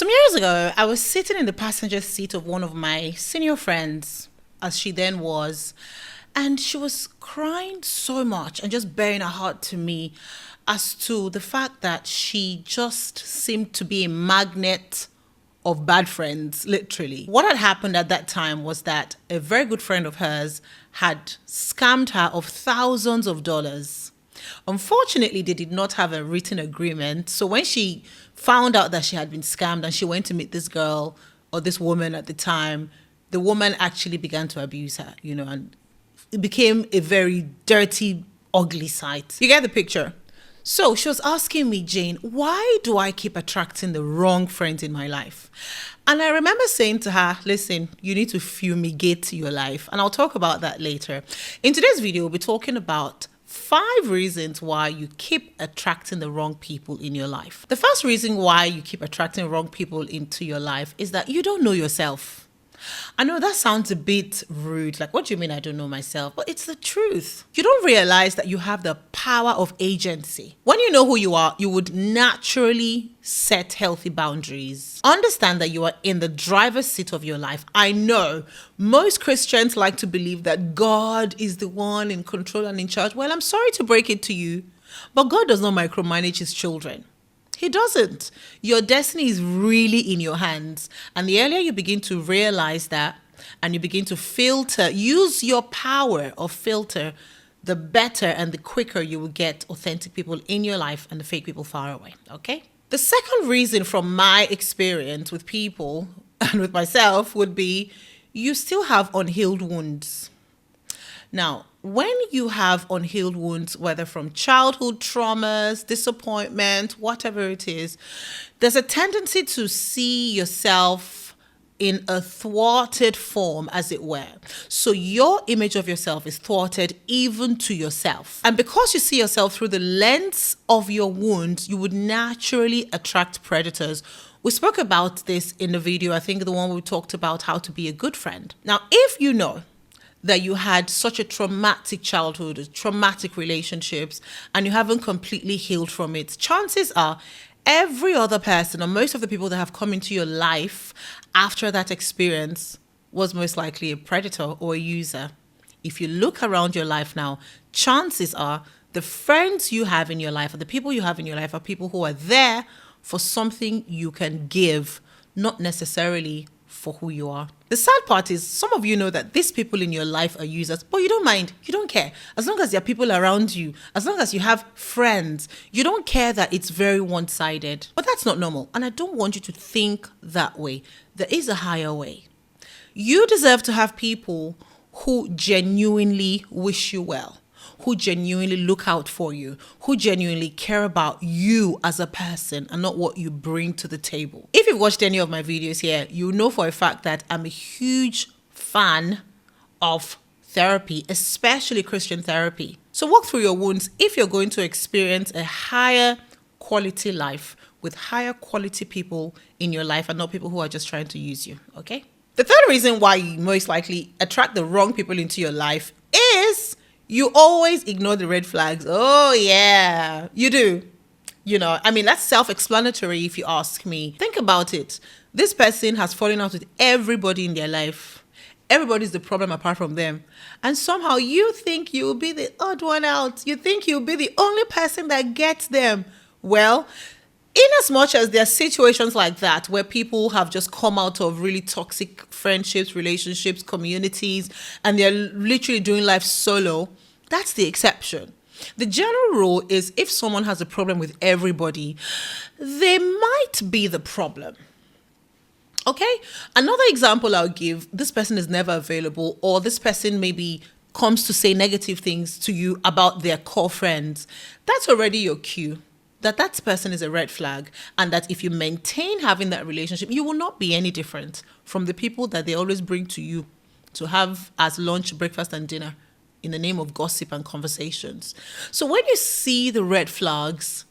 Some years ago, I was sitting in the passenger seat of one of my senior friends, as she then was, and she was crying so much and just bearing her heart to me as to the fact that she just seemed to be a magnet of bad friends, literally. What had happened at that time was that a very good friend of hers had scammed her of thousands of dollars. Unfortunately, they did not have a written agreement. So when she found out that she had been scammed and she went to meet this girl or this woman at the time, the woman actually began to abuse her, and it became a very dirty, ugly sight. You get the picture? So she was asking me, Jane, why do I keep attracting the wrong friends in my life? And I remember saying to her, listen, you need to fumigate your life. And I'll talk about that later. In today's video, we'll be talking about 5 reasons why you keep attracting the wrong people in your life. The first reason why you keep attracting wrong people into your life is that you don't know yourself. I know that sounds a bit rude, like, what do you mean I don't know myself? But it's the truth. You don't realize that you have the power of agency. When you know who you are, you would naturally set healthy boundaries. Understand that you are in the driver's seat of your life. I know most Christians like to believe that God is the one in control and in charge. Well, I'm sorry to break it to you, but God does not micromanage his children. He doesn't. Your destiny is really in your hands. And the earlier you begin to realize that and you begin to filter, use your power of filter, the better and the quicker you will get authentic people in your life and the fake people far away. Okay? The second reason from my experience with people and with myself would be you still have unhealed wounds. Now, when you have unhealed wounds, whether from childhood traumas, disappointment, whatever it is, there's a tendency to see yourself in a thwarted form, as it were. So your image of yourself is thwarted even to yourself. And because you see yourself through the lens of your wounds, you would naturally attract predators. We spoke about this in the video, I think the one we talked about how to be a good friend. Now, if you know that you had such a traumatic childhood, traumatic relationships, and you haven't completely healed from it, chances are every other person or most of the people that have come into your life after that experience was most likely a predator or a user. If you look around your life now, chances are the friends you have in your life or the people you have in your life are people who are there for something you can give, not necessarily for who you are. The sad part is some of you know that these people in your life are users, but you don't mind, you don't care. As long as there are people around you, as long as you have friends, you don't care that it's very one-sided. But that's not normal, and I don't want you to think that way. There is a higher way. You deserve to have people who genuinely wish you well, who genuinely look out for you, who genuinely care about you as a person and not what you bring to the table. If you've watched any of my videos here, you know for a fact that I'm a huge fan of therapy, especially Christian therapy. So walk through your wounds if you're going to experience a higher quality life with higher quality people in your life and not people who are just trying to use you, okay? The third reason why you most likely attract the wrong people into your life is you always ignore the red flags. Oh, yeah, you do. That's self-explanatory if you ask me. Think about it. This person has fallen out with everybody in their life. Everybody's the problem apart from them. And somehow you think you'll be the odd one out. You think you'll be the only person that gets them. Well, in as much as there are situations like that where people have just come out of really toxic friendships, relationships, communities, and they're literally doing life solo, that's the exception. The general rule is if someone has a problem with everybody, they might be the problem. Okay? Another example I'll give, this person is never available, or this person maybe comes to say negative things to you about their core friends. That's already your cue that person is a red flag, and that if you maintain having that relationship, you will not be any different from the people that they always bring to you to have as lunch, breakfast, and dinner in the name of gossip and conversations. So when you see the red flags,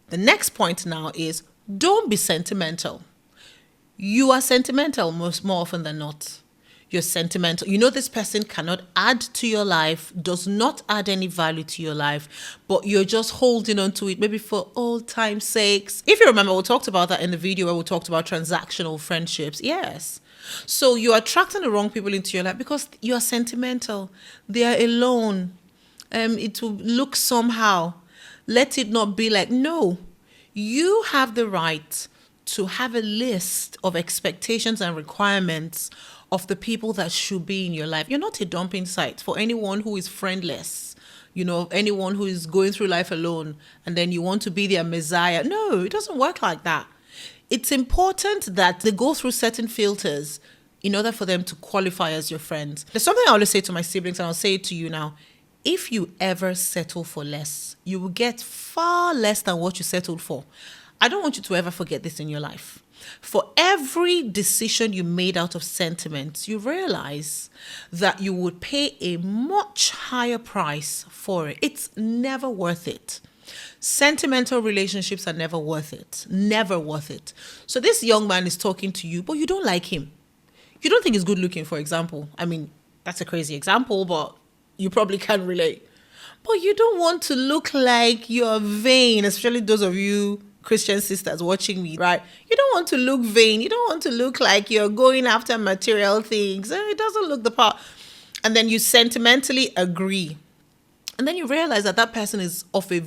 the next point now is don't be sentimental. You are sentimental more often than not. You're sentimental. You know this person cannot add to your life, does not add any value to your life, but you're just holding on to it, maybe for old time's sakes. If you remember, we talked about that in the video where we talked about transactional friendships. Yes. So you're attracting the wrong people into your life because you are sentimental. They are alone. It will look somehow. Let it not be like, no, you have the right to have a list of expectations and requirements of the people that should be in your life. You're not a dumping site for anyone who is friendless, anyone who is going through life alone, and then you want to be their messiah. No, it doesn't work like that. It's important that they go through certain filters in order for them to qualify as your friends. There's something I always say to my siblings, and I'll say it to you now. If you ever settle for less, you will get far less than what you settled for. I don't want you to ever forget this in your life. For every decision you made out of sentiment, you realize that you would pay a much higher price for it. It's never worth it. Sentimental relationships are never worth it. Never worth it. So this young man is talking to you, but you don't like him. You don't think he's good looking, for example. I mean, that's a crazy example, but you probably can relate. But you don't want to look like you're vain, especially those of you Christian sisters watching me, right? You don't want to look vain. You don't want to look like you're going after material things. It doesn't look the part. And then you sentimentally agree. And then you realize that that person is of a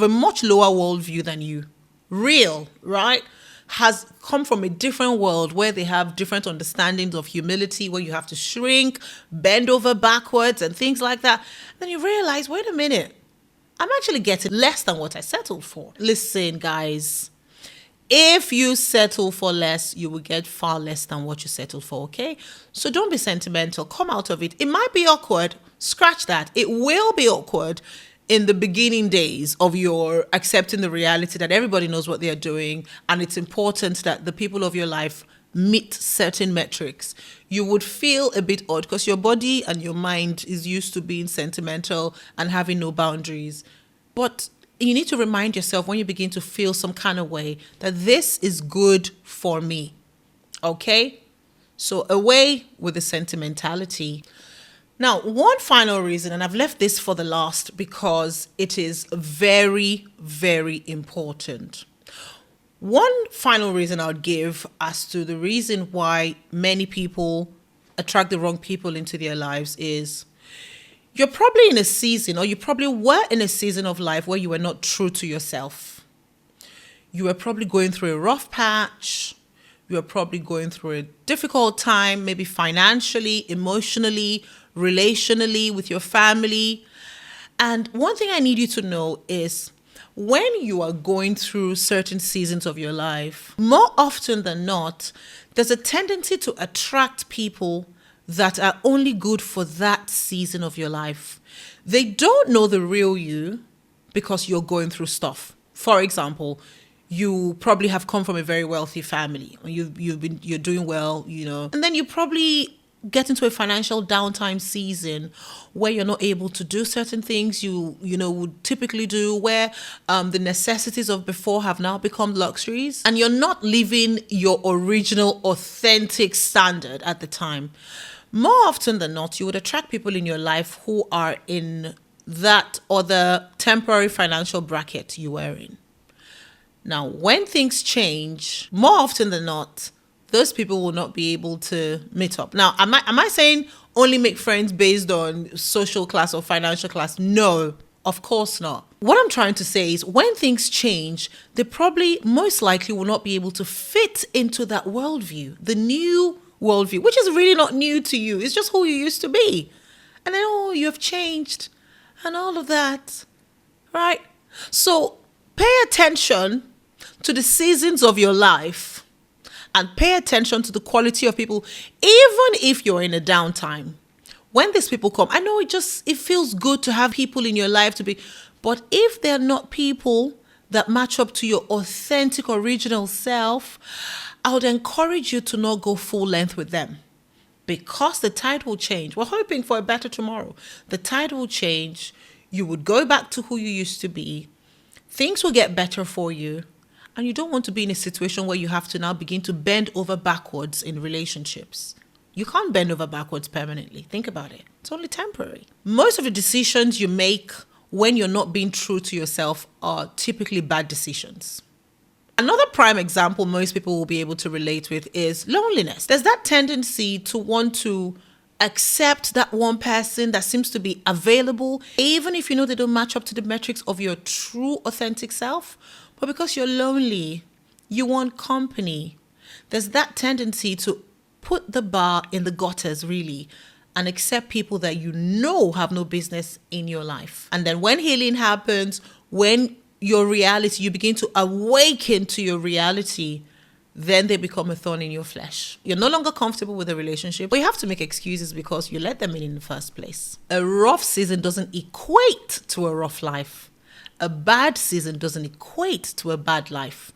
much lower worldview than you. Real, right? Has come from a different world where they have different understandings of humility, where you have to shrink, bend over backwards and things like that. Then you realize, wait a minute, I'm actually getting less than what I settled for. Listen, guys, if you settle for less, you will get far less than what you settled for, okay? So don't be sentimental. Come out of it. It might be awkward. Scratch that. It will be awkward in the beginning days of your accepting the reality that everybody knows what they're doing, and it's important that the people of your life meet certain metrics. You would feel a bit odd because your body and your mind is used to being sentimental and having no boundaries. But you need to remind yourself when you begin to feel some kind of way that this is good for me. Okay? So away with the sentimentality. Now, one final reason, and I've left this for the last because it is very, very important. One final reason I would give as to the reason why many people attract the wrong people into their lives is you're probably in a season, or you probably were in a season of life where you were not true to yourself. You were probably going through a rough patch. You were probably going through a difficult time, maybe financially, emotionally, relationally, with your family. And one thing I need you to know is when you are going through certain seasons of your life, more often than not, there's a tendency to attract people that are only good for that season of your life. They don't know the real you because you're going through stuff. For example, you probably have come from a very wealthy family. You're doing well, and then you probably get into a financial downtime season where you're not able to do certain things you would typically do, where the necessities of before have now become luxuries, and you're not living your original authentic standard at the time. More often than not, you would attract people in your life who are in that other temporary financial bracket you were in. Now, when things change, more often than not, those people will not be able to meet up. Now, am I saying only make friends based on social class or financial class? No, of course not. What I'm trying to say is when things change, they probably most likely will not be able to fit into that worldview, the new worldview, which is really not new to you. It's just who you used to be. And then, you have changed and all of that, right? So pay attention to the seasons of your life and pay attention to the quality of people, even if you're in a downtime. When these people come, I know it feels good to have people in your life but if they're not people that match up to your authentic, original self, I would encourage you to not go full length with them because the tide will change. We're hoping for a better tomorrow. The tide will change. You would go back to who you used to be. Things will get better for you. And you don't want to be in a situation where you have to now begin to bend over backwards in relationships. You can't bend over backwards permanently. Think about it. It's only temporary. Most of the decisions you make when you're not being true to yourself are typically bad decisions. Another prime example most people will be able to relate with is loneliness. There's that tendency to want to accept that one person that seems to be available, even if you know they don't match up to the metrics of your true authentic self. But because you're lonely, you want company. There's that tendency to put the bar in the gutters, really, and accept people that you know have no business in your life. And then when healing happens, when your reality, you begin to awaken to your reality, then they become a thorn in your flesh. You're no longer comfortable with the relationship, but you have to make excuses because you let them in the first place. A rough season doesn't equate to a rough life. A bad season doesn't equate to a bad life.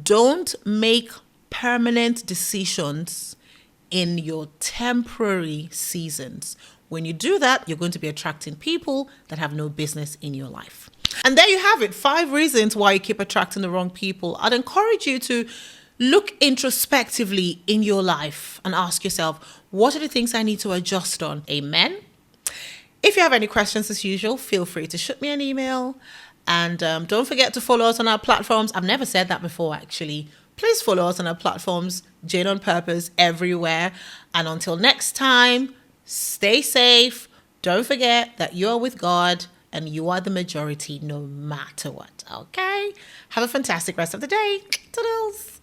Don't make permanent decisions in your temporary seasons. When you do that, you're going to be attracting people that have no business in your life. And there you have it, 5 reasons why you keep attracting the wrong people. I'd encourage you to look introspectively in your life and ask yourself, what are the things I need to adjust on? Amen. If you have any questions, as usual, feel free to shoot me an email. And don't forget to follow us on our platforms. I've never said that before, actually. Please follow us on our platforms, Jane on Purpose, everywhere. And until next time, stay safe. Don't forget that you are with God and you are the majority no matter what. Okay? Have a fantastic rest of the day. Toodles.